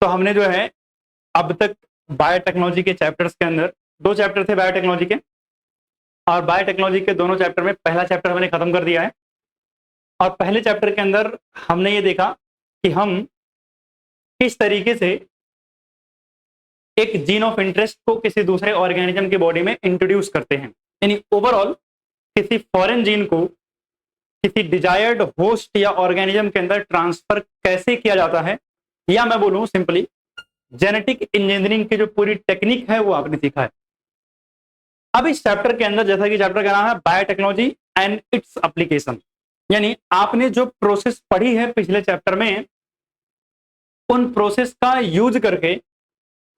तो हमने जो है अब तक बायोटेक्नोलॉजी के चैप्टर्स के अंदर 2 चैप्टर थे बायोटेक्नोलॉजी के, और बायोटेक्नोलॉजी के दोनों चैप्टर में पहला चैप्टर हमने खत्म कर दिया है। और पहले चैप्टर के अंदर हमने ये देखा कि हम किस तरीके से एक जीन ऑफ इंटरेस्ट को किसी दूसरे ऑर्गेनिज्म की बॉडी में इंट्रोड्यूस करते हैं, यानी ओवरऑल किसी फॉरेन जीन को किसी डिजायर्ड होस्ट या ऑर्गेनिज्म के अंदर ट्रांसफर कैसे किया जाता है, या मैं बोलूं सिंपली जेनेटिक इंजीनियरिंग की जो पूरी टेक्निक है वो आपने सीखा है। अब इस चैप्टर के अंदर, जैसा कि चैप्टर का नाम है बायोटेक्नोलॉजी एंड इट्स एप्लीकेशन, यानी आपने जो प्रोसेस पढ़ी है पिछले चैप्टर में, उन प्रोसेस का यूज करके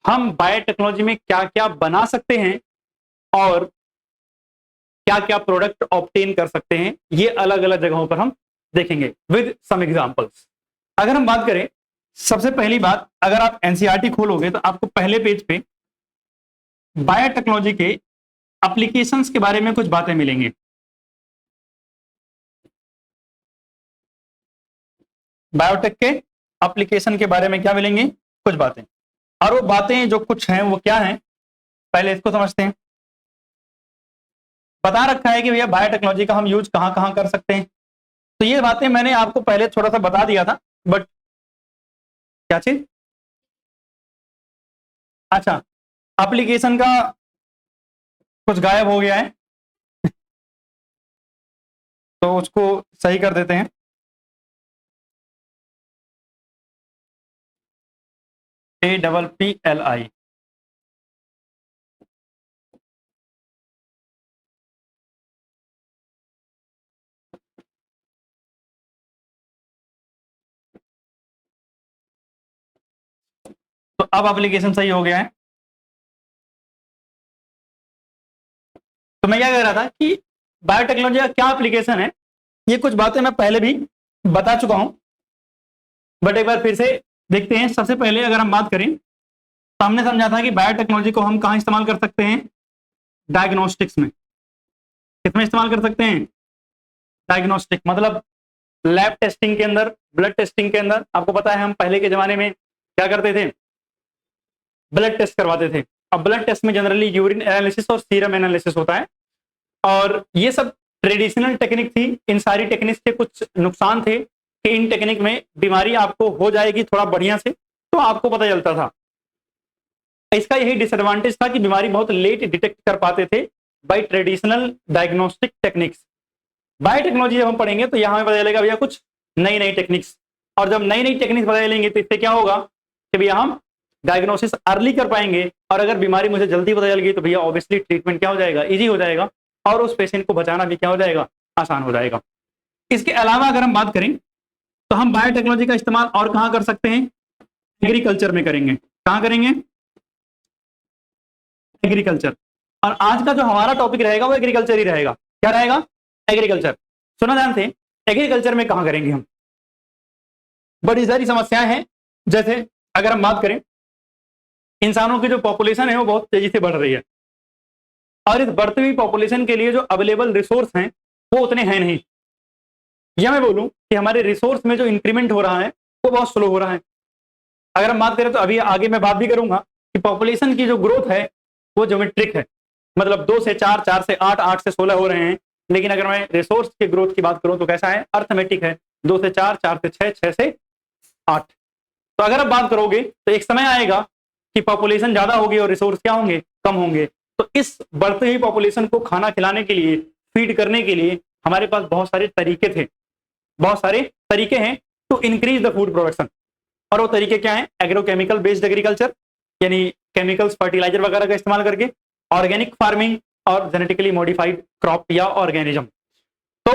हम बायोटेक्नोलॉजी में क्या क्या बना सकते हैं और क्या क्या प्रोडक्ट ऑब्टेन कर सकते हैं, ये अलग अलग जगहों पर हम देखेंगे विद सम एग्जांपल्स। अगर हम बात करें, सबसे पहली बात, अगर आप एनसीईआरटी खोलोगे तो आपको पहले पेज पे बायोटेक्नोलॉजी के एप्लीकेशंस के बारे में कुछ बातें मिलेंगी। बायोटेक के एप्लीकेशन के बारे में क्या मिलेंगी, कुछ बातें, और वो बातें जो कुछ हैं वो क्या हैं, पहले इसको समझते हैं। बता रखा है कि भैया बायोटेक्नोलॉजी का हम यूज कहां कहां कर सकते हैं, तो ये बातें मैंने आपको पहले थोड़ा सा बता दिया था, बट क्या चीज, अच्छा, एप्लीकेशन का कुछ गायब हो गया है तो उसको सही कर देते हैं। APPLI, तो अब एप्लीकेशन सही हो गया है। तो मैं क्या कह रहा था कि बायोटेक्नोलॉजी का क्या एप्लीकेशन है, ये कुछ बातें मैं पहले भी बता चुका हूं, बट एक बार फिर से देखते हैं। सबसे पहले अगर हम बात करें तो हमने समझा था कि बायोटेक्नोलॉजी को हम कहां इस्तेमाल कर सकते हैं, डायग्नोस्टिक्स में। किसमें इस्तेमाल कर सकते हैं, डायग्नोस्टिक, मतलब लैब टेस्टिंग के अंदर, ब्लड टेस्टिंग के अंदर। आपको पता है हम पहले के जमाने में क्या करते थे, ब्लड टेस्ट करवाते थे। अब ब्लड टेस्ट में जनरली यूरिन एनालिसिस और सीरम एनालिसिस होता है, और ये सब ट्रेडिशनल टेक्निक थी। इन सारी टेक्निक के कुछ नुकसान थे कि इन टेक्निक में बीमारी आपको हो जाएगी थोड़ा बढ़िया से तो आपको पता चलता था। इसका यही डिसएडवांटेज था कि बीमारी बहुत लेट डिटेक्ट कर पाते थे by traditional diagnostic techniques. Biotechnology जब हम पढ़ेंगे तो यहां हमें पता चलेगा भैया कुछ नई नई टेक्निक्स, और जब नई नई टेक्निक्स पता चलेंगे तो इससे क्या होगा कि भैया हम डायग्नोसिस अर्ली कर पाएंगे, और अगर बीमारी मुझे जल्दी पता चल गई तो भैया ऑब्वियसली ट्रीटमेंट क्या हो जाएगा, इजी हो जाएगा, और उस पेशेंट को बचाना भी क्या हो जाएगा, आसान हो जाएगा। इसके अलावा अगर हम बात करें तो हम बायोटेक्नोलॉजी का इस्तेमाल और कहां कर सकते हैं, एग्रीकल्चर में करेंगे। कहां करेंगे, एग्रीकल्चर। और आज का जो हमारा टॉपिक रहेगा वो एग्रीकल्चर ही रहेगा। क्या रहेगा, एग्रीकल्चर। सुना ध्यान से, एग्रीकल्चर में कहां करेंगे हम, बड़ी सारी समस्याएं हैं। जैसे अगर हम बात करें, इंसानों की जो पॉपुलेशन है वो बहुत तेजी से बढ़ रही है, और इस बढ़ती हुई पॉपुलेशन के लिए जो अवेलेबल रिसोर्स हैं वो उतने हैं नहीं, या मैं बोलूं कि हमारे रिसोर्स में जो इंक्रीमेंट हो रहा है वो बहुत स्लो हो रहा है। अगर हम बात करें तो अभी आगे मैं बात भी करूंगा कि पॉपुलेशन की जो ग्रोथ है वो ज्योमेट्रिक है, मतलब 2 से 4, 4 से 8, 8 से 16 हो रहे हैं। लेकिन अगर मैं रिसोर्स के ग्रोथ की बात करूं तो कैसा है, अर्थमेटिक है, 2 से 4, 4 से 6, 6 से 8। तो अगर आप बात करोगे तो एक समय आएगा कि पॉपुलेशन ज्यादा होगी और रिसोर्स क्या होंगे, कम होंगे। तो इस बढ़ती हुई पॉपुलेशन को खाना खिलाने के लिए, फीड करने के लिए हमारे पास बहुत सारे तरीके थे, बहुत सारे तरीके हैं to increase the food production. और वो तरीके क्या है, एग्रोकेमिकल बेस्ड एग्रीकल्चर, यानी केमिकल्स फर्टिलाइजर वगैरह का इस्तेमाल करके, ऑर्गेनिक फार्मिंग, और जेनेटिकली मॉडिफाइड क्रॉप या ऑर्गेनिज्म। तो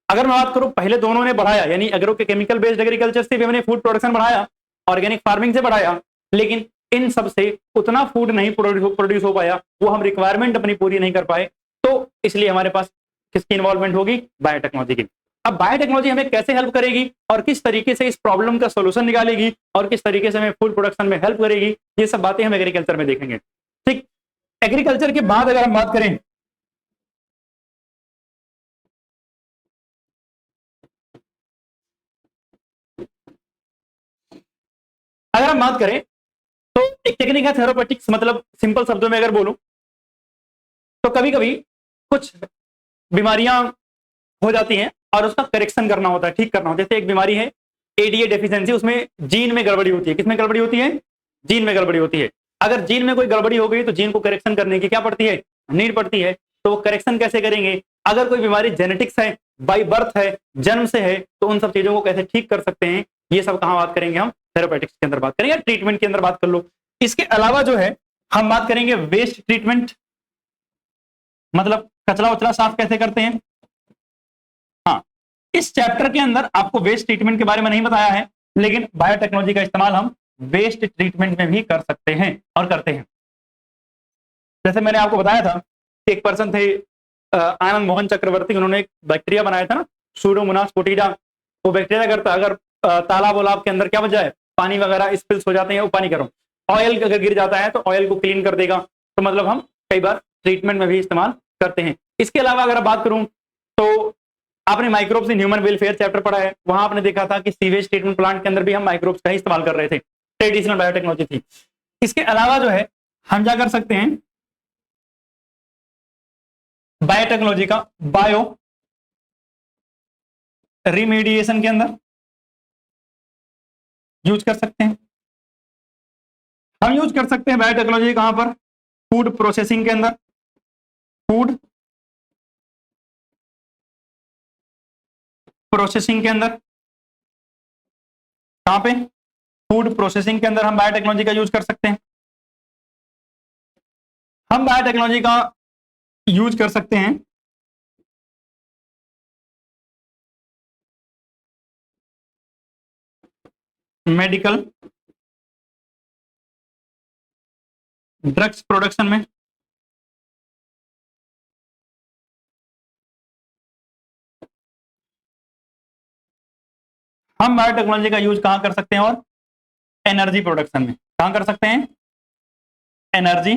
अगर मैं बात करूं, पहले दोनों ने बढ़ाया, यानी एग्रो के केमिकल बेस्ड एग्रीकल्चर से भी हमने फूड प्रोडक्शन बढ़ाया, ऑर्गेनिक फार्मिंग से बढ़ाया, लेकिन इन सब से उतना फूड नहीं प्रोड्यूस हो पाया, वो हम रिक्वायरमेंट अपनी पूरी नहीं कर पाए। तो इसलिए हमारे पास किसकी इन्वॉल्वमेंट होगी, बायोटेक्नोलॉजी की। अब बायोटेक्नोलॉजी हमें कैसे हेल्प करेगी और किस तरीके से इस प्रॉब्लम का सोल्यूशन निकालेगी और किस तरीके से हमें फूड प्रोडक्शन में हेल्प करेगी, ये सब बातें हम एग्रीकल्चर में देखेंगे। ठीक, एग्रीकल्चर के बाद अगर हम बात करें अगर हम बात करें तो एक टेक्निक है थेरापेटिक्स, मतलब सिंपल शब्दों में अगर बोलूं तो कभी कभी कुछ बीमारियां हो जाती हैं और उसका करेक्शन करना होता है, ठीक करना होता है। जैसे एक बीमारी है एडीए डेफिशिएंसी, उसमें जीन में गड़बड़ी होती है। किसमें गड़बड़ी होती है? जीन में गड़बड़ी होती है। अगर जीन में कोई गड़बड़ी हो गई तो जीन को करेक्शन करने की क्या पड़ती है? नीड पड़ती है। तो वो करेक्शन कैसे करेंगे? अगर कोई बीमारी जेनेटिक्स है, बाई बर्थ है, जन्म से है, तो उन सब चीजों को कैसे ठीक कर सकते हैं, ये सब कहां बात करेंगे? हम थेरापेटिक्स के अंदर बात करेंगे, ट्रीटमेंट के अंदर बात कर लो। इसके अलावा जो है हम बात करेंगे वेस्ट ट्रीटमेंट, मतलब कचरा उचरा साफ कैसे करते हैं। हाँ, इस चैप्टर के अंदर आपको वेस्ट ट्रीटमेंट के बारे में नहीं बताया है, लेकिन बायोटेक्नोलॉजी का इस्तेमाल हम वेस्ट ट्रीटमेंट में भी कर सकते हैं और करते हैं। जैसे मैंने आपको बताया था कि एक पर्सन थे आनंद मोहन चक्रवर्ती, उन्होंने एक बैक्टीरिया बनाया था ना, सूडोमोनास फोटिडा। वो बैक्टीरिया करता, अगर तालाब वालाब के अंदर क्या बच जाए, पानी वगैरह स्पिल्स हो जाते हैं, वो पानी करो, ऑयल अगर गिर जाता है तो ऑयल को क्लीन कर देगा। तो मतलब हम कई बार ट्रीटमेंट में भी इस्तेमाल करते हैं। इसके अलावा अगर बात करूं तो आपने microbes in human welfare chapter पढ़ा है, वहां आपने देखा था कि सीवेज ट्रीटमेंट प्लांट के अंदर भी हम माइक्रोब्स का ही इस्तेमाल कर रहे थे, ट्रेडिशनल बायोटेक्नोलॉजी थी। इसके अलावा जो है हम क्या कर सकते हैं, बायोटेक्नोलॉजी का बायो रिमीडिएशन के अंदर यूज कर सकते हैं। हम यूज कर सकते हैं बायोटेक्नोलॉजी कहां पर? फूड प्रोसेसिंग के अंदर, फूड प्रोसेसिंग के अंदर। कहां पे? फूड प्रोसेसिंग के अंदर हम बायोटेक्नोलॉजी का यूज कर सकते हैं। हम बायोटेक्नोलॉजी का यूज कर सकते हैं मेडिकल ड्रग्स प्रोडक्शन में। हम बायोटेक्नोलॉजी का यूज कहां कर सकते हैं? और एनर्जी प्रोडक्शन में। कहां कर सकते हैं? Energy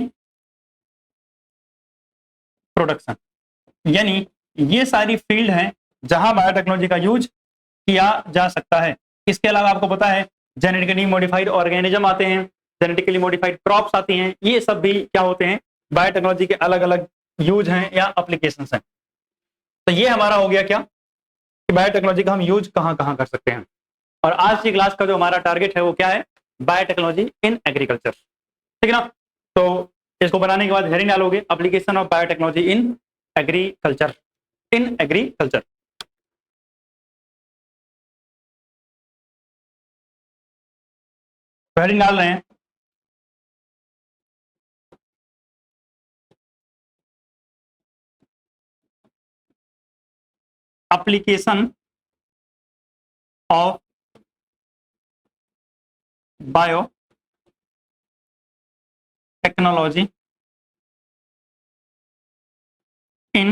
production. यानी ये सारी फील्ड हैं जहां बायोटेक्नोलॉजी का यूज किया जा सकता है। इसके अलावा आपको पता है जेनेटिकली मॉडिफाइड ऑर्गेनिज्म आते हैं, जेनेटिकली मॉडिफाइड क्रॉप्स आती हैं, ये सब भी क्या होते हैं? बायोटेक्नोलॉजी के अलग अलग यूज हैं या एप्लीकेशंस हैं। तो ये हमारा हो गया क्या कि बायोटेक्नोलॉजी का हम यूज कहां कहां कर सकते हैं। और आज की क्लास का जो हमारा टारगेट है वो क्या है? बायोटेक्नोलॉजी इन एग्रीकल्चर, ठीक है ना। तो इसको बनाने के बाद हेडिंग डालोगे application of biotechnology in agriculture, in agriculture. Heading डाल रहे हैं application of bio technology in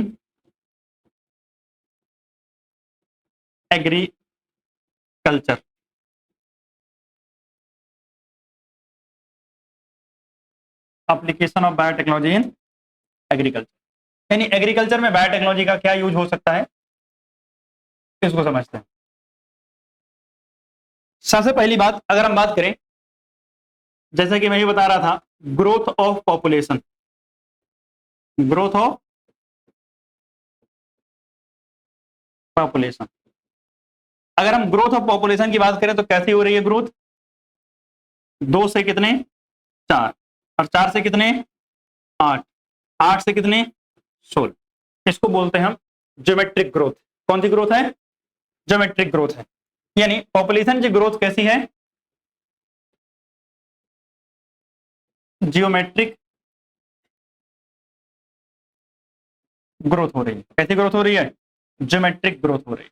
agriculture. Application of biotechnology in agriculture, यानी एग्रीकल्चर में बायोटेक्नोलॉजी का क्या यूज हो सकता है, इसको समझते हैं। सबसे पहली बात अगर हम बात करें, जैसे कि मैं ये बता रहा था, growth of population, growth of population. अगर हम ग्रोथ ऑफ पॉपुलेशन की बात करें तो कैसी हो रही है ग्रोथ? 2 से कितने? 4, और 4 से कितने? 8, 8 से कितने? 16। इसको बोलते हैं हम ज्योमेट्रिक ग्रोथ। कौन सी ग्रोथ है? ज्योमेट्रिक ग्रोथ है। यानी पॉपुलेशन की ग्रोथ कैसी है? जियोमेट्रिक ग्रोथ हो रही है। कैसी ग्रोथ हो रही है? ज्योमेट्रिक ग्रोथ हो रही है।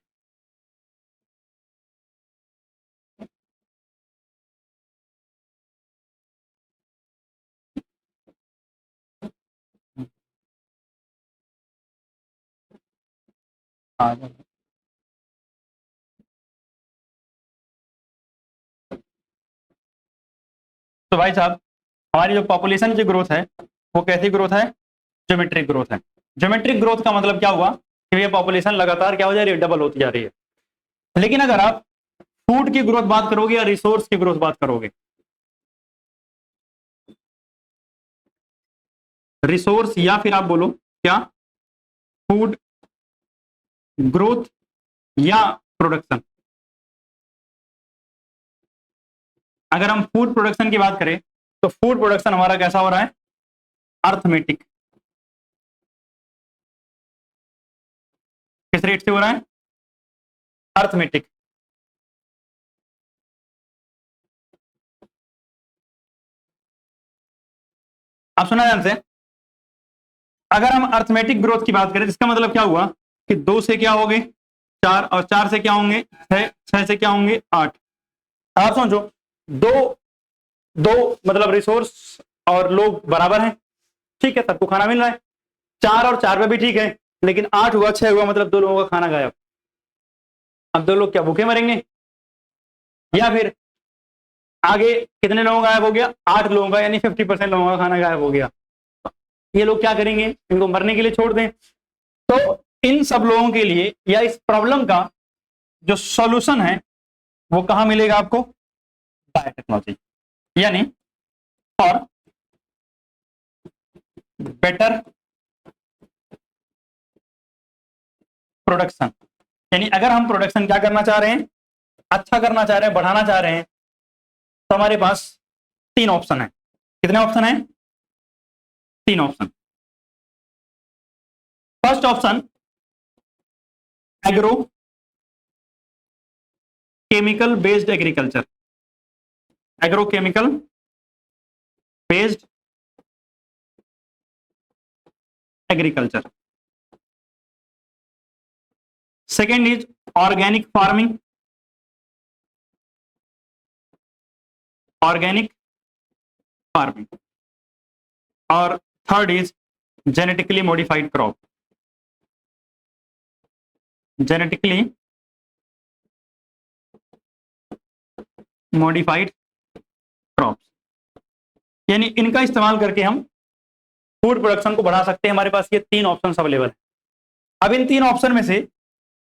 तो भाई साहब, हमारी जो पॉपुलेशन की ग्रोथ है वो कैसी ग्रोथ है? ज्योमेट्रिक ग्रोथ है। ज्योमेट्रिक ग्रोथ का मतलब क्या हुआ कि ये पॉपुलेशन लगातार क्या हो जा रही है? डबल होती जा रही है। लेकिन अगर आप फूड की ग्रोथ बात करोगे या रिसोर्स की ग्रोथ बात करोगे, रिसोर्स या फिर आप बोलो क्या, फूड ग्रोथ या प्रोडक्शन। अगर हम फूड प्रोडक्शन की बात करें तो फूड प्रोडक्शन हमारा कैसा हो रहा है, अर्थमेटिक। किस रेट से हो रहा है, अर्थमेटिक। आप सुना ध्यान से, अगर हम अर्थमेटिक ग्रोथ की बात करें तो इसका मतलब क्या हुआ कि 2 से क्या होंगे 4, और 4 से क्या होंगे 6, 6 से क्या होंगे 8। आप समझो, दो दो मतलब रिसोर्स और लोग बराबर हैं, ठीक है, सबको खाना मिल रहा है। 4 और 4 पे भी ठीक है, लेकिन 8 हुआ 6 हुआ मतलब 2 लोगों का खाना गायब। अब 2 लोग क्या भूखे मरेंगे, या फिर आगे कितने लोगों का गायब हो गया, 8 लोगों का, यानी 50% लोगों का खाना गायब हो गया। ये लोग क्या करेंगे, इनको मरने के लिए छोड़ दें। तो इन सब लोगों के लिए या इस प्रॉब्लम का जो सॉल्यूशन है वो कहां मिलेगा आपको, बायोटेक्नोलॉजी, यानी और बेटर प्रोडक्शन। यानी अगर हम प्रोडक्शन क्या करना चाह रहे हैं, अच्छा करना चाह रहे हैं, बढ़ाना चाह रहे हैं, तो हमारे पास 3 ऑप्शन है। कितने ऑप्शन है, 3 option. First option, agro chemical based agriculture, agrochemical based agriculture. Second is organic farming, organic farming. और third is genetically modified crop, genetically modified crops. यानी इनका इस्तेमाल करके हम फूड प्रोडक्शन को बढ़ा सकते हैं। हमारे पास ये 3 ऑप्शन अवेलेबल है। अब इन 3 ऑप्शन में से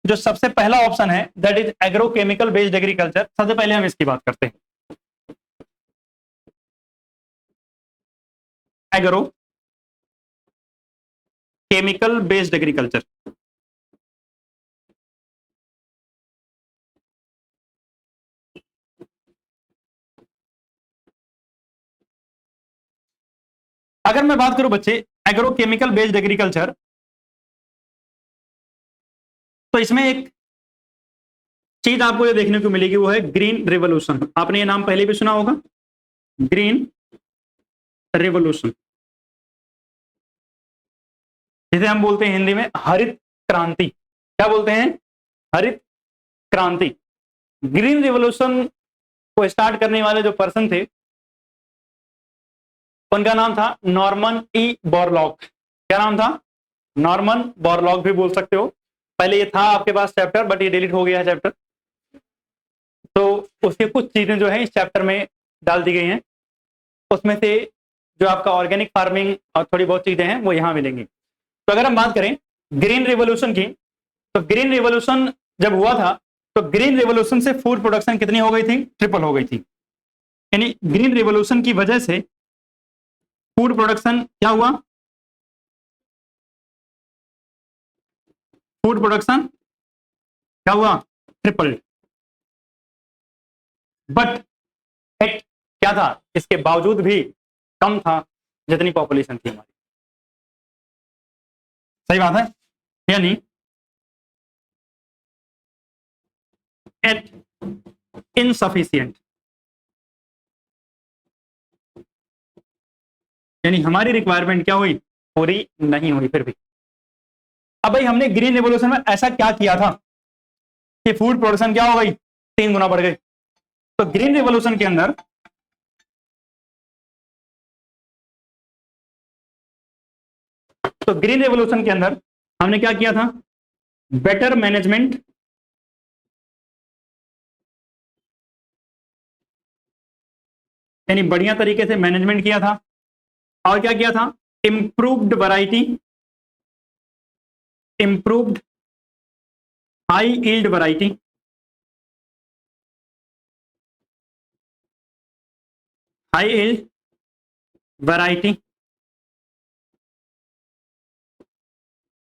जो सबसे पहला ऑप्शन है that is agrochemical based agriculture, सबसे पहले हम इसकी बात करते हैं। Agro chemical based agriculture. अगर मैं बात करूं बच्चे एग्रोकेमिकल बेस्ड एग्रीकल्चर, तो इसमें एक चीज आपको ये देखने को मिलेगी, वो है ग्रीन रिवोल्यूशन। आपने ये नाम पहले भी सुना होगा, ग्रीन रिवोल्यूशन, जिसे हम बोलते हैं हिंदी में हरित क्रांति। क्या बोलते हैं, हरित क्रांति। ग्रीन रिवोल्यूशन को स्टार्ट करने वाले जो पर्सन थे उनका नाम था नॉर्मन ई बोरलॉग। क्या नाम था, नॉर्मन बोरलॉग भी बोल सकते हो। पहले ये था आपके पास चैप्टर, बट ये डिलीट हो गया है चैप्टर, तो उसकी कुछ चीजें जो है इस चैप्टर में डाल दी गई हैं। उसमें से जो आपका ऑर्गेनिक फार्मिंग और थोड़ी बहुत चीजें हैं वो यहाँ मिलेंगी। तो अगर हम बात करें ग्रीन रिवोल्यूशन की, तो ग्रीन रिवोल्यूशन जब हुआ था तो ग्रीन रिवोल्यूशन से फूड प्रोडक्शन कितनी हो गई थी, ट्रिपल हो गई थी। यानी ग्रीन रिवोल्यूशन की वजह से फूड प्रोडक्शन क्या हुआ, फूड प्रोडक्शन क्या हुआ, ट्रिपल। बट एट क्या था, इसके बावजूद भी कम था जितनी पॉपुलेशन थी हमारी। सही बात है, यानी एट इनसफिशियंट, यानी हमारी रिक्वायरमेंट क्या हुई, पूरी नहीं हुई फिर भी। अब भाई हमने ग्रीन रिवोल्यूशन में ऐसा क्या किया था कि फूड प्रोडक्शन क्या हो गई, 3 गुना बढ़ गई। तो ग्रीन रिवोल्यूशन के अंदर ग्रीन रेवोल्यूशन के अंदर हमने क्या किया था, बेटर मैनेजमेंट, यानी बढ़िया तरीके से मैनेजमेंट किया था। और क्या किया था, improved variety, improved high yield variety, high yield variety.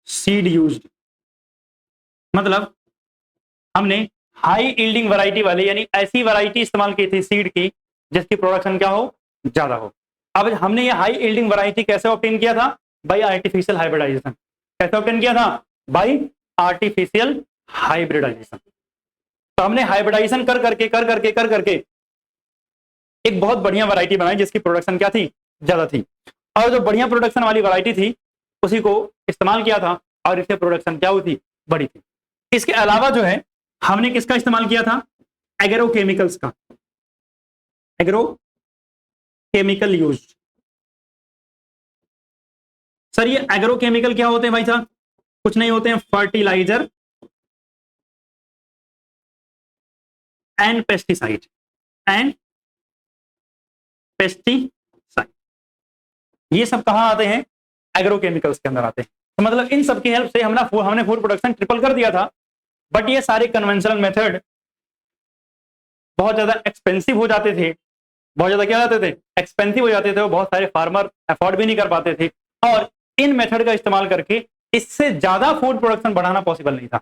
Seed used, मतलब हमने हाई यील्डिंग वैरायटी वाले यानी ऐसी वैरायटी इस्तेमाल की थी सीड की जिसकी प्रोडक्शन क्या हो, ज्यादा हो। अब हमने ये हाई यील्डिंग वैरायटी कैसे ऑब्टेन किया था? By artificial hybridisation. कैसे ऑब्टेन किया था? By artificial hybridisation. तो हमने हाइब्रिडाइजेशन कर करके एक बहुत बढ़िया वैरायटी बनाई जिसकी प्रोडक्शन क्या थी, ज्यादा थी। और जो बढ़िया प्रोडक्शन वाली वैरायटी थी उसी को इस्तेमाल किया था और इससे प्रोडक्शन क्या हुई थी, बड़ी थी। इसके अलावा जो है हमने किसका इस्तेमाल किया था? एग्रोकेमिकल्स का, एग्रोकेमिकल यूज। सर ये एग्रोकेमिकल क्या होते हैं भाई साहब? कुछ नहीं होते हैं, fertiliser and pesticide, and pesticide, ये सब कहां आते हैं? एग्रोकेमिकल्स के अंदर आते हैं। तो मतलब इन सब की हेल्प से हमने फूड प्रोडक्शन ट्रिपल कर दिया था। बट ये सारे कन्वेंशनल मेथड बहुत ज्यादा एक्सपेंसिव हो जाते थे, बहुत ज्यादा क्या जाते थे, एक्सपेंसिव हो जाते थे, और बहुत सारे फार्मर अफोर्ड भी नहीं कर पाते थे। और इन मेथड का इस्तेमाल करके इससे ज्यादा फूड प्रोडक्शन बढ़ाना पॉसिबल नहीं था।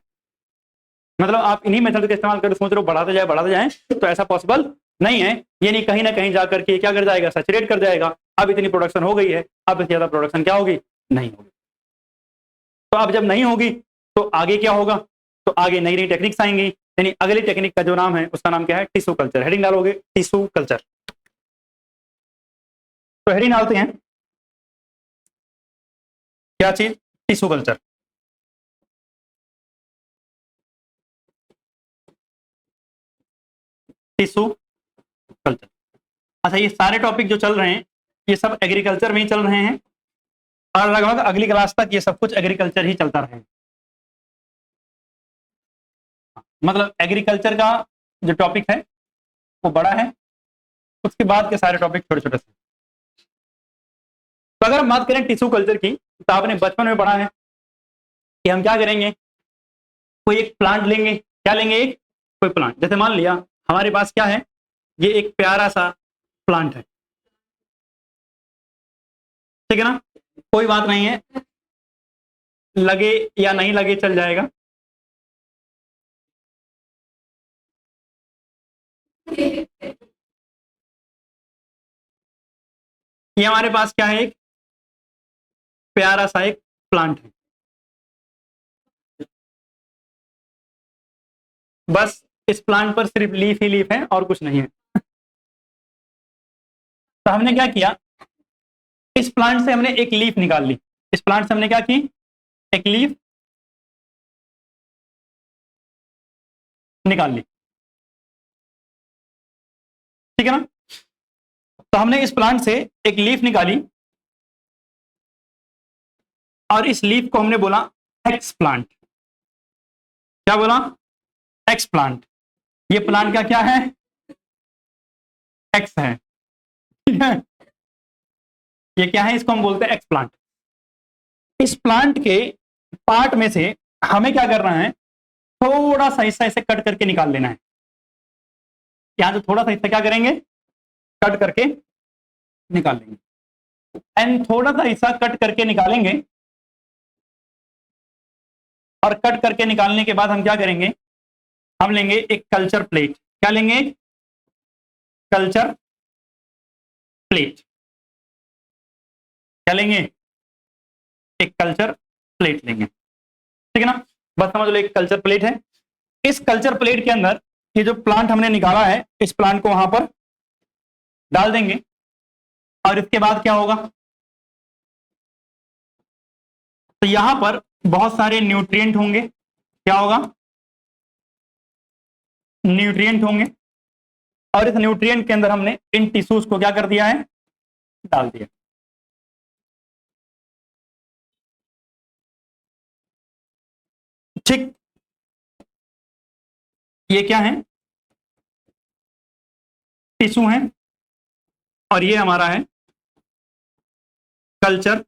मतलब आप इन्हीं मेथड का इस्तेमाल करके सोच रहे हो बढ़ाते जाए तो ऐसा पॉसिबल नहीं है। ये नहीं कहीं ना कहीं जाकर के क्या कर जाएगा, सैचुरेट कर जाएगा। अब इतनी प्रोडक्शन हो गई है, अब इससे ज्यादा प्रोडक्शन क्या होगी, नहीं होगी। तो अब जब नहीं होगी तो आगे क्या होगा? तो आगे नई नई टेक्निक्स आएंगी। यानी अगली टेक्निक का जो नाम है उसका नाम क्या है? Tissue culture. हेडिंग डालोगे टिश्यू कल्चर। तो हेडिंग डालते हैं क्या चीज? Tissue culture. Tissue culture. अच्छा, ये सारे टॉपिक जो चल रहे हैं ये सब एग्रीकल्चर में ही चल रहे हैं और लगभग अगली क्लास तक ये सब कुछ एग्रीकल्चर ही चलता रहे। मतलब एग्रीकल्चर का जो टॉपिक है वो बड़ा है, उसके बाद के सारे टॉपिक छोटे छोटे से। तो अगर हम बात करें टिश्यू कल्चर की तो आपने बचपन में पढ़ा है कि हम क्या करेंगे, कोई एक प्लांट लेंगे। क्या लेंगे? एक कोई प्लांट। जैसे मान लिया हमारे पास क्या है, ये एक प्यारा सा प्लांट है, ठीक है ना, कोई बात नहीं है, लगे या नहीं लगे चल जाएगा। ये हमारे पास क्या है, एक प्यारा सा एक प्लांट है। बस इस प्लांट पर सिर्फ लीफ ही लीफ है और कुछ नहीं है। तो हमने क्या किया, इस प्लांट से हमने एक लीफ निकाल ली। इस प्लांट से हमने क्या की, एक लीफ निकाल ली, ठीक है ना। तो हमने इस प्लांट से एक लीफ निकाली और इस लीफ को हमने बोला एक्स प्लांट। क्या बोला? X plant. ये प्लांट का क्या है? एक्स है, ठीक है। ये क्या है? इसको हम बोलते हैं एक्स प्लांट। इस प्लांट के पार्ट में से हमें क्या करना है, थोड़ा सा हिस्सा इसे कट करके निकाल लेना है। यहां से थोड़ा सा हिस्सा क्या करेंगे, कट करके निकाल लेंगे। एंड थोड़ा सा हिस्सा कट करके निकालेंगे और कट करके निकालने के बाद हम क्या करेंगे, हम लेंगे एक कल्चर प्लेट। क्या लेंगे? Culture plate. क्या लेंगे? एक कल्चर प्लेट लेंगे, ठीक है ना। बस समझ लो एक कल्चर प्लेट है। इस कल्चर प्लेट के अंदर ये जो प्लांट हमने निकाला है इस प्लांट को वहां पर डाल देंगे और इसके बाद क्या होगा, तो यहां पर बहुत सारे न्यूट्रिएंट होंगे। क्या होगा? न्यूट्रिएंट होंगे। और इस न्यूट्रिएंट के अंदर हमने इन टिश्यूज को क्या कर दिया है, डाल दिया। ठीक, ये क्या है, टिश्यू है और ये हमारा है कल्चर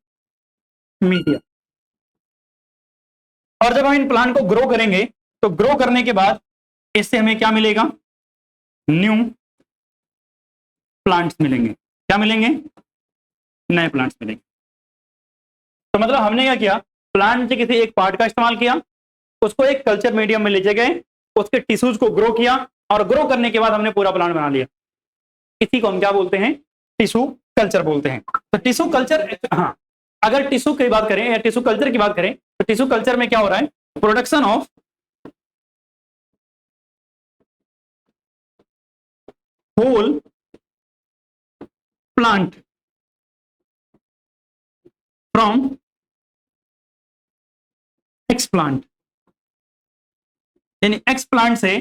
मीडिया। और जब हम इन प्लांट को ग्रो करेंगे तो ग्रो करने के बाद इससे हमें क्या मिलेगा, न्यू प्लांट्स मिलेंगे। क्या मिलेंगे? नए प्लांट्स मिलेंगे। तो मतलब हमने क्या किया, प्लांट के किसी एक पार्ट का इस्तेमाल किया, उसको एक कल्चर मीडियम में ले गए, उसके टिश्यूज को ग्रो किया और ग्रो करने के बाद हमने पूरा प्लांट बना लिया। इसी को हम क्या बोलते हैं? टिश्यू कल्चर बोलते हैं। तो टिश्यू कल्चर, हाँ, अगर टिश्यू की बात करें या टिश्यू कल्चर की बात करें तो टिश्यू कल्चर में क्या हो रहा है? Production of whole plant from explant, यानी एक्स प्लांट से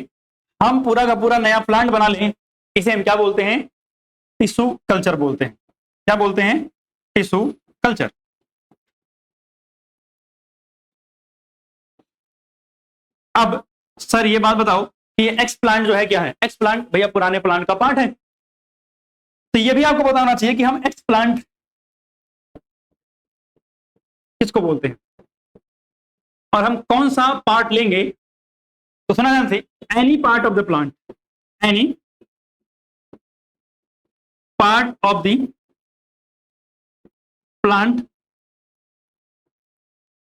हम पूरा का पूरा नया प्लांट बना लें, इसे हम क्या बोलते हैं? टिश्यू कल्चर बोलते हैं। क्या बोलते हैं? Tissue culture. अब सर ये बात बताओ कि ये एक्स प्लांट जो है क्या है? एक्स प्लांट भैया पुराने प्लांट का पार्ट है। तो ये भी आपको बताना चाहिए कि हम एक्स प्लांट किसको बोलते हैं और हम कौन सा पार्ट लेंगे। तो सुना ध्यान से, any part of the plant, any part of the plant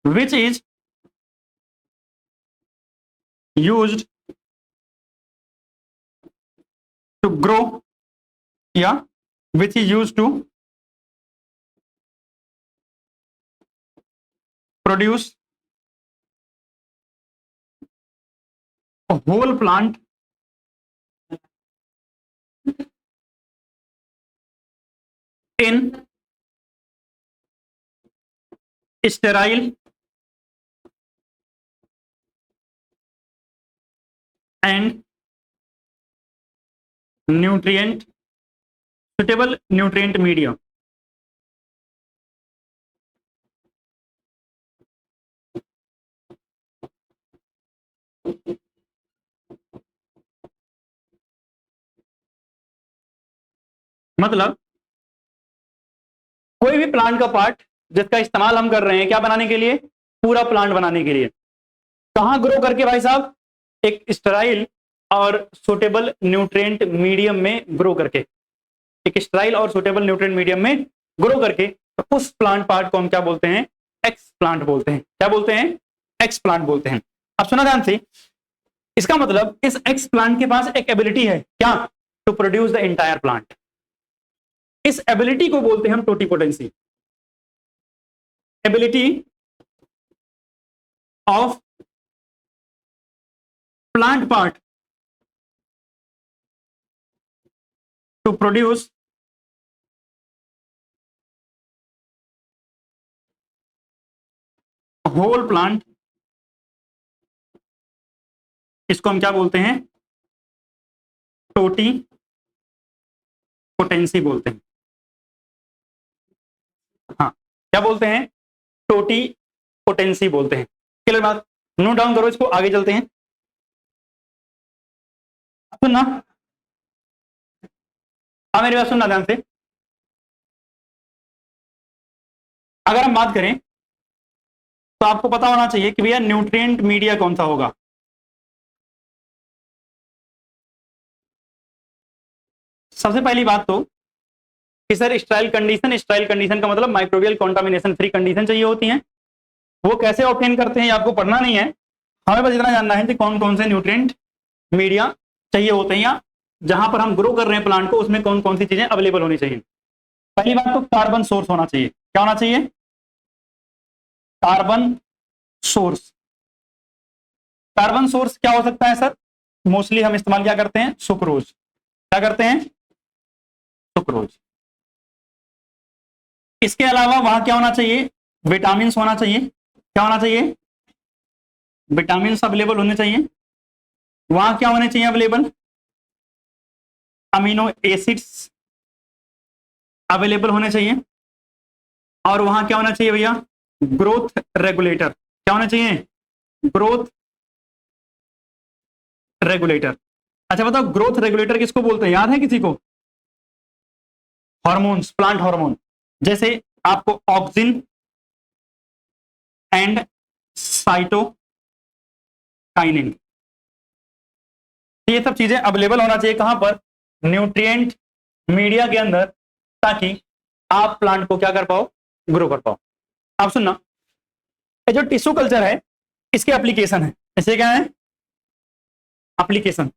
which is used to grow, yeah, which is used to produce a whole plant in sterile and nutrient suitable nutrient media। मतलब कोई भी plant का part जिसका इस्तेमाल हम कर रहे हैं क्या बनाने के लिए? पूरा प्लांट बनाने के लिए। कहां ग्रो करके भाई साहब? एक स्टेराइल और सुटेबल न्यूट्रिएंट मीडियम में ग्रो करके, एक स्टेराइल और सुटेबल न्यूट्रिएंट मीडियम में ग्रो करके, तो उस प्लांट पार्ट को हम क्या बोलते हैं? एक्स प्लांट बोलते हैं। क्या बोलते हैं? एक्स प्लांट बोलते हैं। अब सुना ध्यान से, इसका मतलब इस एक्स प्लांट के पास एक एबिलिटी है, क्या? To produce the entire plant. इस एबिलिटी को बोलते हैं हम totipotency. Ability of plant part to produce whole plant, इसको हम क्या बोलते हैं? टोटी पोटेंसी बोलते हैं। हाँ, क्या बोलते हैं? टोटी पोटेंसी बोलते हैं। क्लियर बात? नोट डाउन करो इसको, आगे चलते हैं। सुनना, हाँ मेरी बात सुनना ध्यान से। अगर हम बात करें तो आपको पता होना चाहिए कि भैया न्यूट्रिएंट मीडिया कौन सा होगा। सबसे पहली बात तो कि सर स्टाइल कंडीशन का मतलब माइक्रोबियल कॉन्टामिनेशन फ्री कंडीशन चाहिए होती है। वो कैसे ऑब्टेन करते हैं ये आपको पढ़ना नहीं है, हमें बस इतना जानना है कि कौन कौन से न्यूट्रिएंट मीडिया चाहिए होते हैं, या जहां पर हम ग्रो कर रहे हैं प्लांट को उसमें कौन कौन सी चीजें अवेलेबल होनी चाहिए। पहली बात तो कार्बन सोर्स होना चाहिए। क्या होना चाहिए? Carbon source. कार्बन सोर्स क्या हो सकता है सर? मोस्टली हम इस्तेमाल क्या करते हैं? सुक्रोज। क्या करते हैं? सुक्रोज। इसके अलावा वहां क्या होना चाहिए? विटामिन होना चाहिए। क्या होना चाहिए? विटामिन अवेलेबल होने चाहिए। वहां क्या होने चाहिए अवेलेबल? अमीनो एसिड्स अवेलेबल होने चाहिए। और वहां क्या होना चाहिए भैया? Growth regulator. क्या होना चाहिए? Growth regulator. अच्छा बताओ, ग्रोथ रेगुलेटर किसको बोलते हैं? याद है किसी को? हार्मोन्स, प्लांट हार्मोन, जैसे आपको ऑक्सिन एंड साइटोकाइनिन, ये सब चीजें अवेलेबल होना चाहिए। कहां पर? न्यूट्रिएंट मीडिया के अंदर, ताकि आप प्लांट को क्या कर पाओ? ग्रो कर पाओ। आप सुनना, ये जो टिश्यू कल्चर है इसके एप्लीकेशन है, इसे क्या है एप्लीकेशन।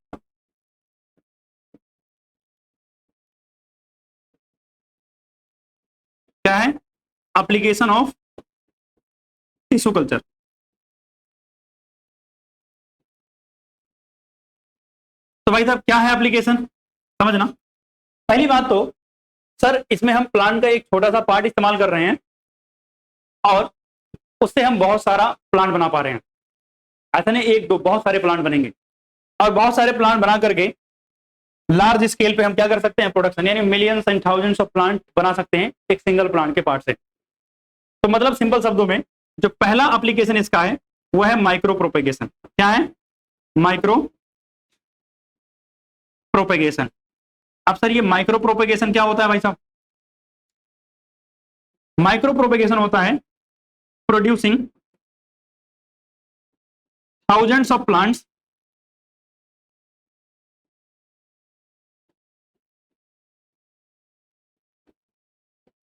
क्या है एप्लीकेशन ऑफ टिश्यू कल्चर। तो भाई साहब क्या है एप्लीकेशन समझना। पहली बात तो सर इसमें हम प्लांट का एक छोटा सा पार्ट इस्तेमाल कर रहे हैं और उससे हम बहुत सारा प्लांट बना पा रहे हैं। ऐसा नहीं एक दो, बहुत सारे प्लांट बनेंगे और बहुत सारे प्लांट बना करके लार्ज स्केल पे हम क्या कर सकते हैं प्रोडक्शन, यानी millions and thousands of plant बना सकते हैं एक सिंगल प्लांट के पार्ट से। तो मतलब सिंपल शब्दों में जो पहला एप्लीकेशन इसका है वो है माइक्रो प्रोपेगेशन। क्या है माइक्रो प्रोपेगेशन। अब सर ये माइक्रो प्रोपेगेशन क्या होता है भाई साहब? माइक्रो प्रोपेगेशन होता है producing thousands of plants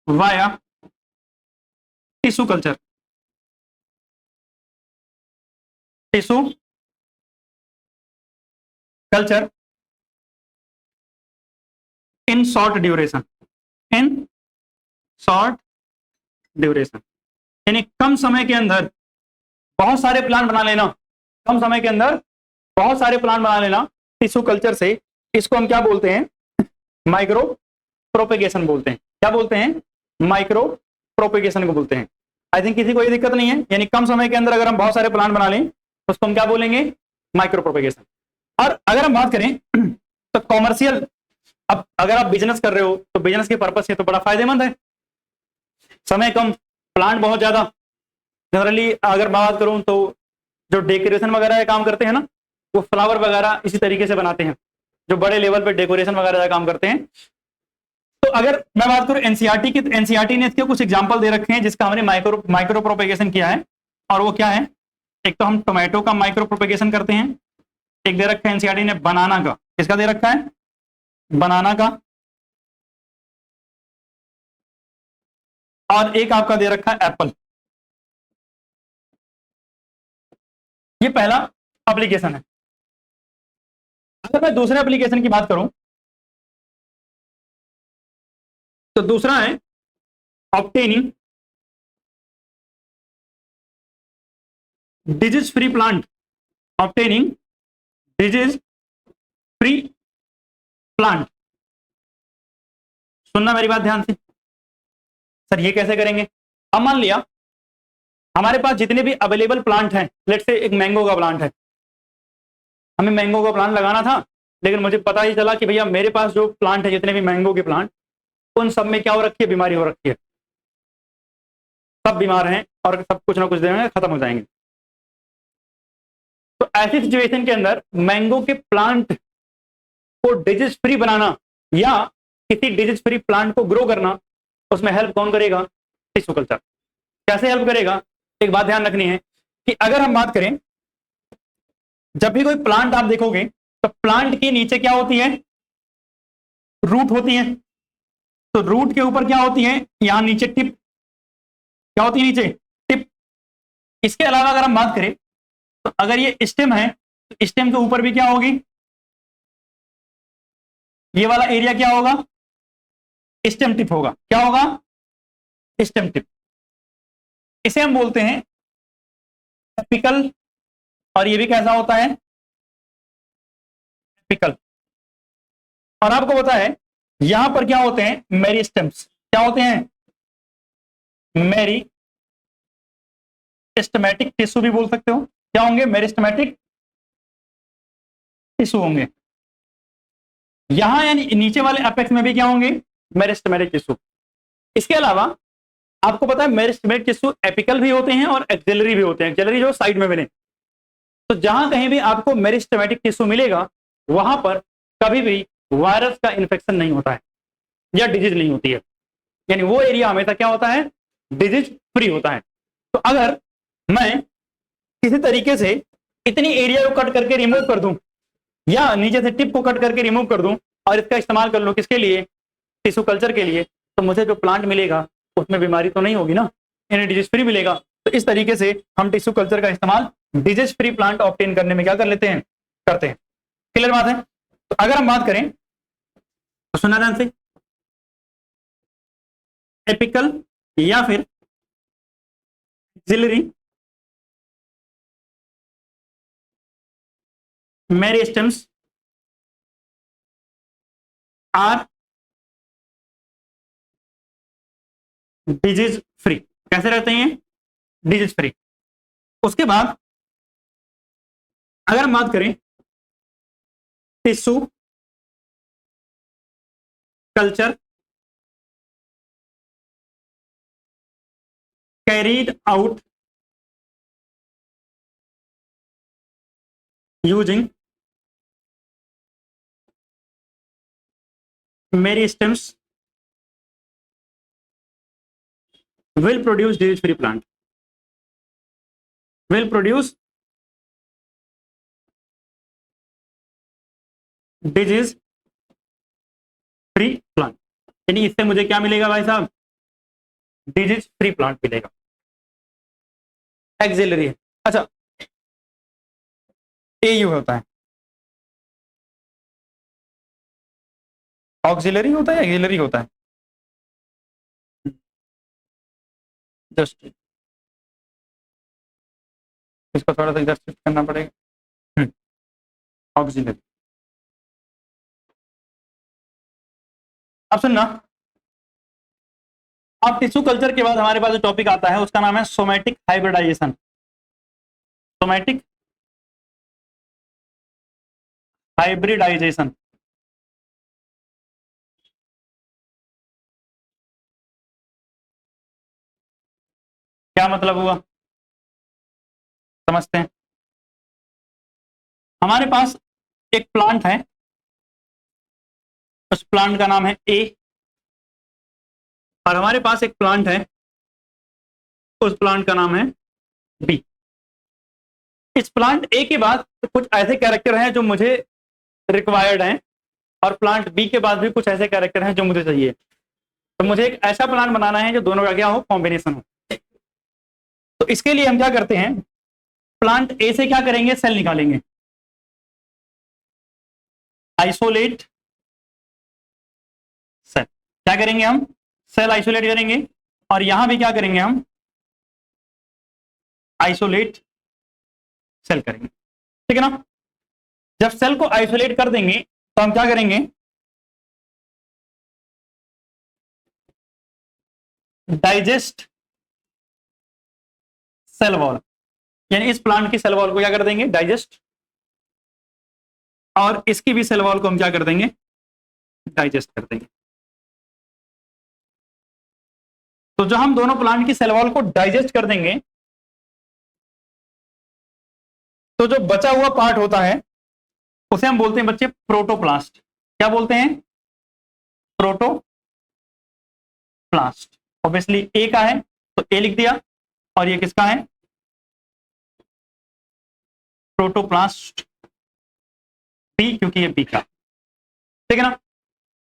via tissue culture. Tissue culture in short duration, in short duration, यानी कम समय के अंदर बहुत सारे प्लांट बना लेना, कम समय के अंदर बहुत सारे प्लांट बना लेना टिश्यू कल्चर से। इसको हम क्या बोलते हैं माइक्रो प्रोपेगेशन बोलते हैं। क्या बोलते हैं माइक्रो प्रोपेगेशन को बोलते हैं। आई थिंक किसी को ये दिक्कत नहीं है, यानी कम समय के अंदर अगर हम बहुत सारे प्लांट बना लें तो उसको हम क्या बोलेंगे माइक्रो प्रोपेगेशन। और अगर हम बात करें तो कॉमर्शियल, अब अगर आप बिजनेस कर रहे हो तो बिजनेस के पर्पज से तो बड़ा फायदेमंद है। समय कम, प्लांट बहुत ज्यादा। जनरली अगर बात करूं तो जो डेकोरेशन वगैरह का काम करते हैं ना वो फ्लावर वगैरह इसी तरीके से बनाते हैं, जो बड़े लेवल पे डेकोरेशन वगैरह का काम करते हैं। तो अगर मैं बात करूं एनसीईआरटी की, तो एनसीईआरटी ने इसके कुछ एग्जांपल दे रखे हैं जिसका हमने माइक्रो प्रोपेगेशन किया है। और वो क्या है, एक तो हम टोमेटो का माइक्रो प्रोपेगेशन करते हैं, एक दे रखा है एनसीईआरटी ने बनाना का। किसका दे रखा है बनाना का। और एक आपका दे रखा है एप्पल। ये पहला एप्लीकेशन है। अगर मैं दूसरे एप्लीकेशन की बात करूं तो दूसरा है obtaining disease free plant. Obtaining disease free plant. सुनना मेरी बात ध्यान से। सर ये कैसे करेंगे? अब मान लिया हमारे पास जितने भी अवेलेबल प्लांट हैं, लेट्स से एक मैंगो का प्लांट है, हमें मैंगो का प्लांट लगाना था, लेकिन मुझे पता ही चला कि भैया मेरे पास जो प्लांट है जितने भी मैंगो के प्लांट उन सब में क्या हो रखी है बीमारी हो रखी है, सब बीमार हैं और सब कुछ ना कुछ देर में खत्म हो जाएंगे। तो ऐसी सिचुएशन के अंदर मैंगो के प्लांट को डिजीज फ्री बनाना या किसी डिजीज फ्री प्लांट को ग्रो करना, उसमें हेल्प कौन करेगा टिश्यू कल्चर। कैसे हेल्प करेगा? एक बात ध्यान रखनी है कि अगर हम बात करें जब भी कोई प्लांट आप देखोगे तो प्लांट के नीचे क्या होती है रूट होती है। तो रूट के ऊपर क्या होती है यहां नीचे टिप, क्या होती है नीचे टिप। इसके अलावा अगर हम बात करें तो अगर ये स्टेम है तो स्टेम के ऊपर भी क्या होगी, ये वाला एरिया क्या होगा स्टेम टिप होगा। क्या होगा स्टेम टिप। इसे हम बोलते हैं एपिकल, और ये भी कैसा होता है एपिकल। और आपको पता है यहां पर क्या होते हैं मेरिस्टेम्स। क्या होते हैं मेरिस्टेमेटिक टिश्यू भी बोल सकते हो। क्या होंगे मेरिस्टेमेटिक टिश्यू होंगे। यहां यानी नीचे वाले अपेक्स में भी क्या होंगे मेरिस्टेमेटिक टिश्यू। इसके अलावा आपको पता है मेरिस्टेमेटिक टिश्यू एपिकल भी होते हैं और एक्सिलरी भी होते हैं। एक्सिलरी जो साइड में मिले, तो जहां कहीं भी आपको मेरिस्टेमेटिक टिश्यू मिलेगा वहां पर कभी भी वायरस का इन्फेक्शन नहीं होता है या डिजीज नहीं होती है, यानी वो एरिया हमेशा क्या होता है डिजीज फ्री होता है। तो अगर मैं किसी तरीके से इतनी एरिया को कट करके रिमूव कर दूं या नीचे से टिप को कट करके रिमूव कर दूं और इसका इस्तेमाल कर लूं किसके लिए टिश्यू कल्चर के लिए, तो मुझे जो प्लांट मिलेगा उसमें बीमारी तो नहीं होगी ना, यानी डिजीज फ्री मिलेगा। तो इस तरीके से हम टिश्यू कल्चर का इस्तेमाल डिजीज फ्री प्लांट ऑब्टेन करने में क्या कर लेते हैं, करते हैं। क्लियर बात है। तो अगर हम बात करें तो सुना ध्यान से, एपिकल या फिर axillary meristems are disease free. कैसे रहते हैं, डिजीज फ्री। उसके बाद अगर हम बात करें tissue culture carried out using meristems will produce disease free plant, will produce disease free plant। यानी इससे मुझे क्या मिलेगा भाई साहब, डिजीज फ्री प्लांट मिलेगा। एक्सिलरी है, अच्छा एयू होता है, ऑक्सिलरी होता है, एक्सिलरी होता है, जस्ट इसको थोड़ा सा इधर शिफ्ट करना पड़ेगा। ऑक्सिलरी। अब सुनना, अब टिश्यू कल्चर के बाद हमारे पास जो टॉपिक आता है उसका नाम है सोमैटिक हाइब्रिडाइजेशन। Somatic hybridisation. क्या मतलब हुआ, समझते हैं। हमारे पास एक प्लांट है, उस प्लांट का नाम है ए, और हमारे पास एक प्लांट है, उस प्लांट का नाम है बी। इस प्लांट ए के बाद कुछ ऐसे कैरेक्टर हैं जो मुझे रिक्वायर्ड हैं, और प्लांट बी के बाद भी कुछ ऐसे कैरेक्टर हैं जो मुझे चाहिए। तो मुझे एक ऐसा प्लांट बनाना है जो दोनों का क्या हो, कॉम्बिनेशन हो। तो इसके लिए हम क्या करते हैं, प्लांट ए से क्या करेंगे, सेल निकालेंगे, आइसोलेट सेल। क्या करेंगे हम, सेल आइसोलेट करेंगे, और यहां भी क्या करेंगे हम, आइसोलेट सेल करेंगे। ठीक है ना। जब सेल को आइसोलेट कर देंगे तो हम क्या करेंगे, डाइजेस्ट सेल वॉल, यानी इस प्लांट की सेल वॉल को क्या कर देंगे, डाइजेस्ट, और इसकी भी सेल वॉल को हम क्या कर देंगे, डाइजेस्ट कर देंगे। तो जो हम दोनों प्लांट की सेल वॉल को डाइजेस्ट कर देंगे, तो जो बचा हुआ पार्ट होता है उसे हम बोलते हैं बच्चे प्रोटोप्लास्ट। क्या बोलते हैं, प्रोटोप्लास्ट। ऑब्वियसली ए का है तो ए लिख दिया, और ये किसका है, प्रोटोप्लास्ट बी, क्योंकि ये बी का। ठीक है ना।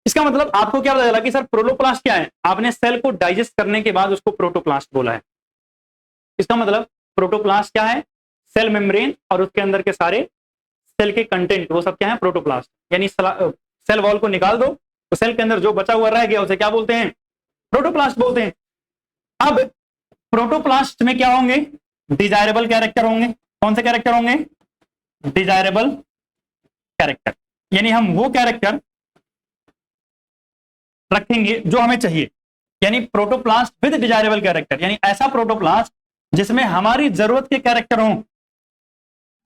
इसका मतलब आपको क्या पता चला कि सर प्रोटोप्लास्ट क्या है, आपने सेल को डाइजेस्ट करने के बाद उसको प्रोटोप्लास्ट बोला है। इसका मतलब प्रोटोप्लास्ट क्या है, सेल मेम्ब्रेन और उसके अंदर के सारे सेल के कंटेंट वो सब क्या है, प्रोटोप्लास्ट। यानी सेल वॉल को निकाल दो तो सेल के अंदर जो बचा हुआ रह गया उसे क्या बोलते हैं, प्रोटोप्लास्ट बोलते हैं। अब प्रोटोप्लास्ट में क्या होंगे, डिजायरेबल कैरेक्टर होंगे। कौन से कैरेक्टर होंगे, डिजायरेबल कैरेक्टर। यानी हम वो कैरेक्टर रखेंगे जो हमें चाहिए, यानी प्रोटोप्लास्ट विद डिजायरेबल कैरेक्टर, यानी ऐसा प्रोटोप्लास्ट जिसमें हमारी जरूरत के कैरेक्टर हों।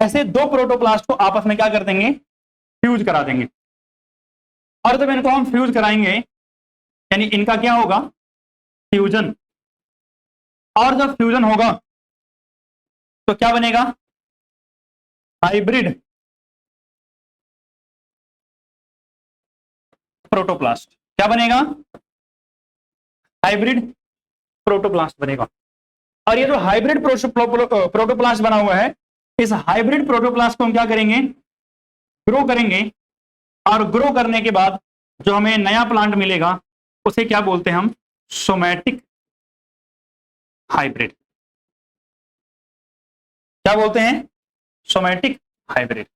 ऐसे दो प्रोटोप्लास्ट को आपस में क्या कर देंगे, फ्यूज करा देंगे। और जब इनको हम फ्यूज कराएंगे यानी इनका क्या होगा, फ्यूजन। और जब फ्यूजन होगा तो क्या बनेगा, हाइब्रिड प्रोटोप्लास्ट। क्या बनेगा, हाइब्रिड प्रोटोप्लास्ट बनेगा। और ये जो हाइब्रिड प्रोटोप्लास्ट बना हुआ है, इस हाइब्रिड प्रोटोप्लास्ट को हम क्या करेंगे, ग्रो करेंगे, और ग्रो करने के बाद जो हमें नया प्लांट मिलेगा उसे क्या बोलते हैं हम, सोमैटिक हाइब्रिड। क्या बोलते हैं? Somatic hybrid.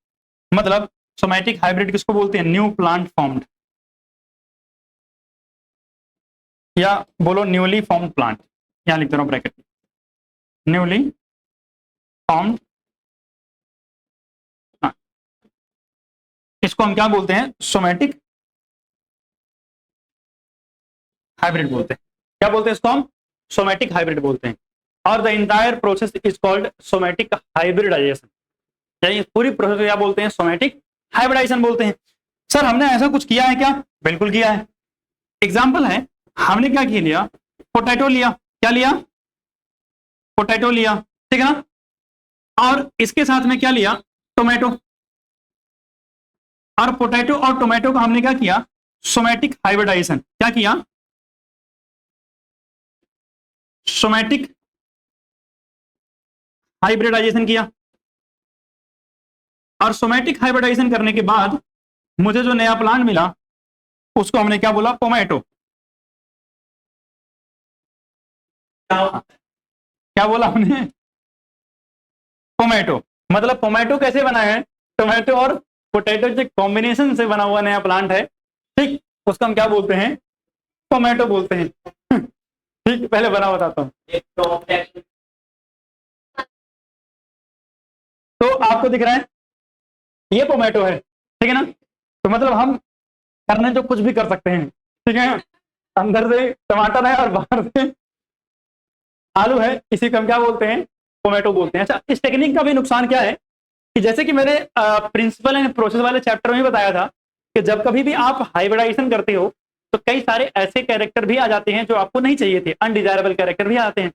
मतलब सोमैटिक हाइब्रिड किसको बोलते हैं? न्यू प्लांट फॉर्म्ड, या बोलो न्यूली फॉर्म्ड प्लांट। यहां लिख दे रहा हूं ब्रैकेट में, न्यूली फॉर्म्ड। इसको हम क्या बोलते हैं? सोमैटिक हाइब्रिड बोलते हैं। क्या बोलते हैं इसको हम? सोमैटिक हाइब्रिड बोलते हैं। और the entire process is called somatic hybridisation. यानी पूरी प्रोसेस क्या बोलते हैं? सोमैटिक हाइब्रिडाइजेशन बोलते हैं। सर हमने ऐसा कुछ किया है क्या? बिल्कुल किया है। एग्जाम्पल है, हमने क्या किया लिया? पोटैटो लिया। क्या लिया? पोटैटो लिया, ठीक है ना। और इसके साथ में क्या लिया? टोमेटो। और पोटैटो और टोमेटो का हमने क्या किया? Somatic hybridisation. क्या किया? सोमैटिक हाइब्रिडाइजेशन किया। और सोमैटिक हाइब्रिडाइजेशन करने के बाद मुझे जो नया प्लांट मिला उसको हमने क्या बोला? पोमैटो। क्या बोला हमने? पोमैटो। मतलब पोमैटो कैसे बना है? टोमेटो और पोटैटो के कॉम्बिनेशन से बना हुआ नया प्लांट है, ठीक। उसको हम क्या बोलते हैं? टोमेटो बोलते हैं। ठीक, पहले बना बताता हूं। तो आपको दिख रहा है ये टोमेटो है, ठीक है ना। तो मतलब हम करने जो कुछ भी कर सकते हैं, ठीक है। अंदर से टमाटर है और बाहर से आलू है, इसी को हम क्या बोलते हैं? टोमेटो बोलते हैं। अच्छा, इस टेक्निक का भी नुकसान क्या है कि जैसे कि मैंने प्रिंसिपल एंड प्रोसेस वाले चैप्टर में बताया था कि जब कभी भी आप हाइब्रिडाइजेशन करते हो तो कई सारे ऐसे कैरेक्टर भी आ जाते हैं जो आपको नहीं चाहिए थे, अनडिजायरेबल कैरेक्टर भी आते हैं।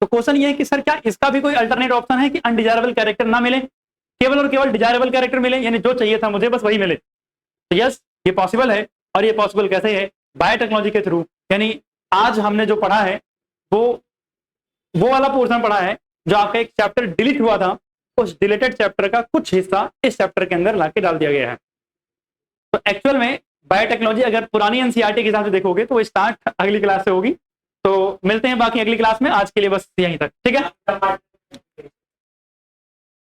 तो क्वेश्चन ये है कि सर क्या इसका भी कोई अल्टरनेट ऑप्शन है कि अनडिजायरेबल कैरेक्टर ना मिले, केवल और केवल डिजायरेबल कैरेक्टर मिले, यानी जो चाहिए था मुझे बस वही मिले? तो यस, ये पॉसिबल है। और ये पॉसिबल कैसे है? बायोटेक्नोलॉजी के थ्रू। यानी आज हमने जो पढ़ा है वो वाला पोर्शन पढ़ा है जो आपका एक चैप्टर डिलीट हुआ था, उस डिलीटेड चैप्टर का कुछ हिस्सा इस चैप्टर के अंदर लाके डाल दिया गया है। तो एक्चुअल में बायोटेक्नोलॉजी अगर पुरानी एनसीईआरटी के हिसाब से देखोगे तो स्टार्ट अगली क्लास से होगी। तो मिलते हैं बाकी अगली क्लास में, आज के लिए बस यहीं तक, ठीक है।